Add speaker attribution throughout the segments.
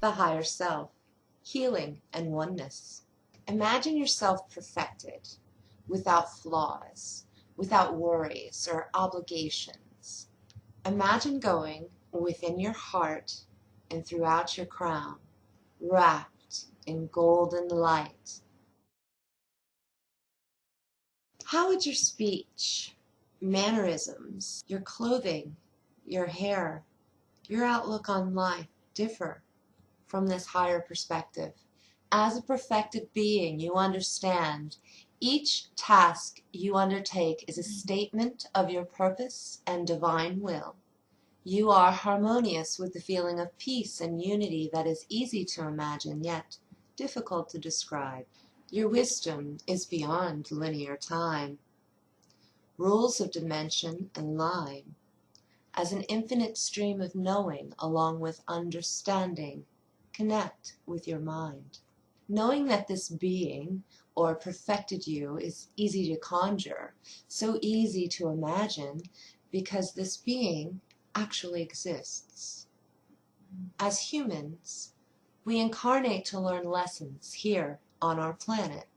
Speaker 1: the higher self, healing and oneness. Imagine yourself perfected, without flaws, without worries or obligations. Imagine going within your heart and throughout your crown, wrapped in golden light. How would your speech, mannerisms, your clothing, your hair, your outlook on life differ from this higher perspective? As a perfected being, you understand each task you undertake is a statement of your purpose and divine will. You are harmonious with the feeling of peace and unity that is easy to imagine yet difficult to describe. Your wisdom is beyond linear time, rules of dimension and line, as an infinite stream of knowing along with understanding connect with your mind. Knowing that this being or perfected you is easy to conjure, so easy to imagine, because this being actually exists. As humans, we incarnate to learn lessons here on our planet.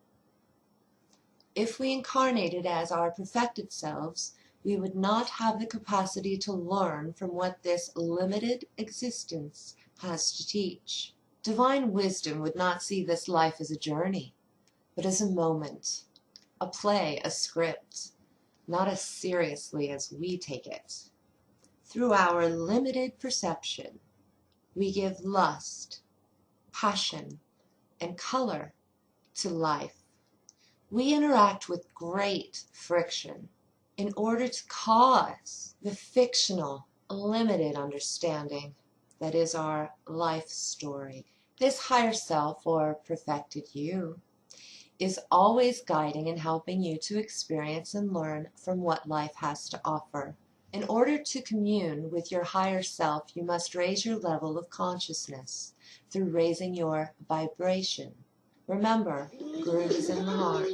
Speaker 1: If we incarnated as our perfected selves, we would not have the capacity to learn from what this limited existence has to teach. Divine wisdom would not see this life as a journey, but as a moment, a play, a script, not as seriously as we take it. Through our limited perception, we give lust, passion, and color to life. We interact with great friction in order to cause the fictional, limited understanding that is our life story. This higher self, or perfected you, is always guiding and helping you to experience and learn from what life has to offer. In order to commune with your higher self, you must raise your level of consciousness through raising your vibration. Remember, groove is in the heart.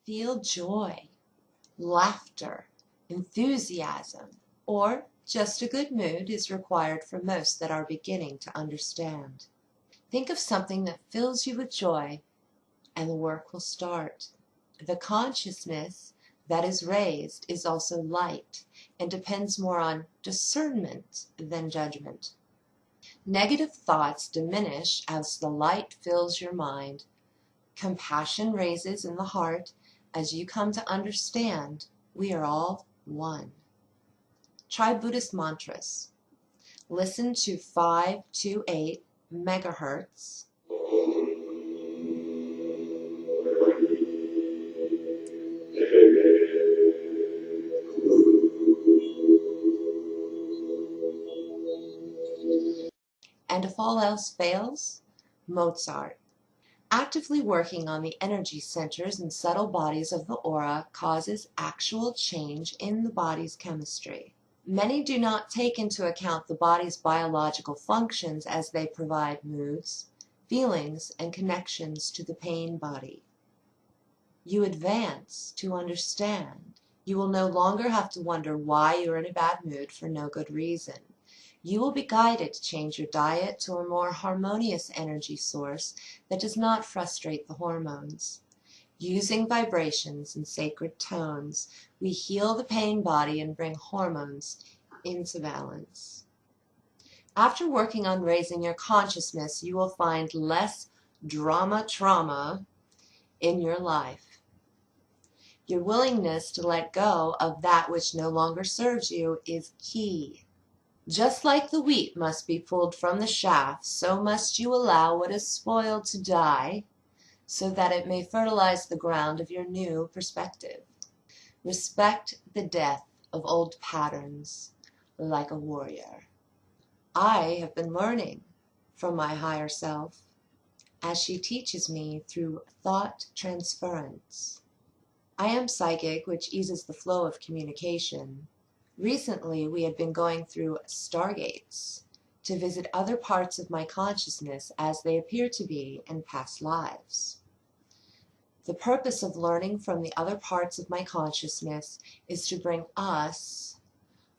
Speaker 1: Feel joy, laughter, enthusiasm, or just a good mood is required for most that are beginning to understand. Think of something that fills you with joy, and the work will start. The consciousness that is raised is also light and depends more on discernment than judgment. Negative thoughts diminish as the light fills your mind. Compassion raises in the heart as you come to understand we are all one. Try Buddhist mantras. Listen to 528 megahertz. And if all else fails, Mozart. Actively working on the energy centers and subtle bodies of the aura causes actual change in the body's chemistry. Many do not take into account the body's biological functions as they provide moods, feelings, and connections to the pain body. You advance to understand. You will no longer have to wonder why you're in a bad mood for no good reason. You will be guided to change your diet to a more harmonious energy source that does not frustrate the hormones. Using vibrations and sacred tones, we heal the pain body and bring hormones into balance. After working on raising your consciousness, you will find less trauma in your life. Your willingness to let go of that which no longer serves you is key. Just like the wheat must be pulled from the shaft, so must you allow what is spoiled to die, so that it may fertilize the ground of your new perspective. Respect the death of old patterns like a warrior. I have been learning from my higher self as she teaches me through thought transference. I am psychic, which eases the flow of communication. Recently, we had been going through stargates to visit other parts of my consciousness as they appear to be in past lives. The purpose of learning from the other parts of my consciousness is to bring us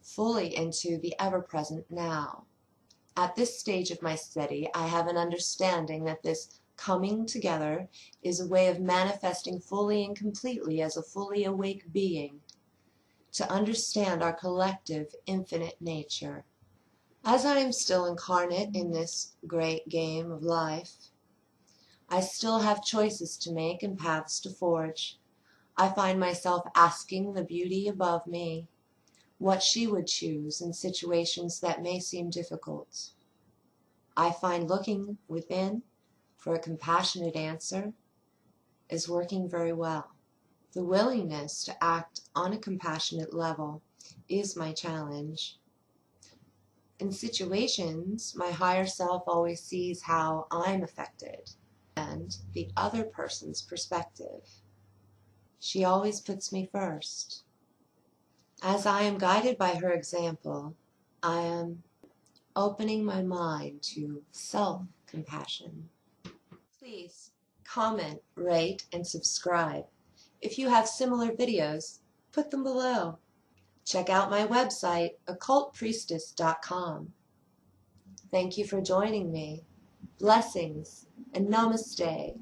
Speaker 1: fully into the ever-present now. At this stage of my study, I have an understanding that this coming together is a way of manifesting fully and completely as a fully awake being, to understand our collective infinite nature. As I am still incarnate in this great game of life, I still have choices to make and paths to forge. I find myself asking the beauty above me what she would choose in situations that may seem difficult. I find looking within for a compassionate answer is working very well. The willingness to act on a compassionate level is my challenge. In situations, my higher self always sees how I'm affected and the other person's perspective. She always puts me first. As I am guided by her example, I am opening my mind to self-compassion. Please comment, rate, and subscribe. If you have similar videos, put them below. Check out my website, occultpriestess.com. Thank you for joining me. Blessings and namaste.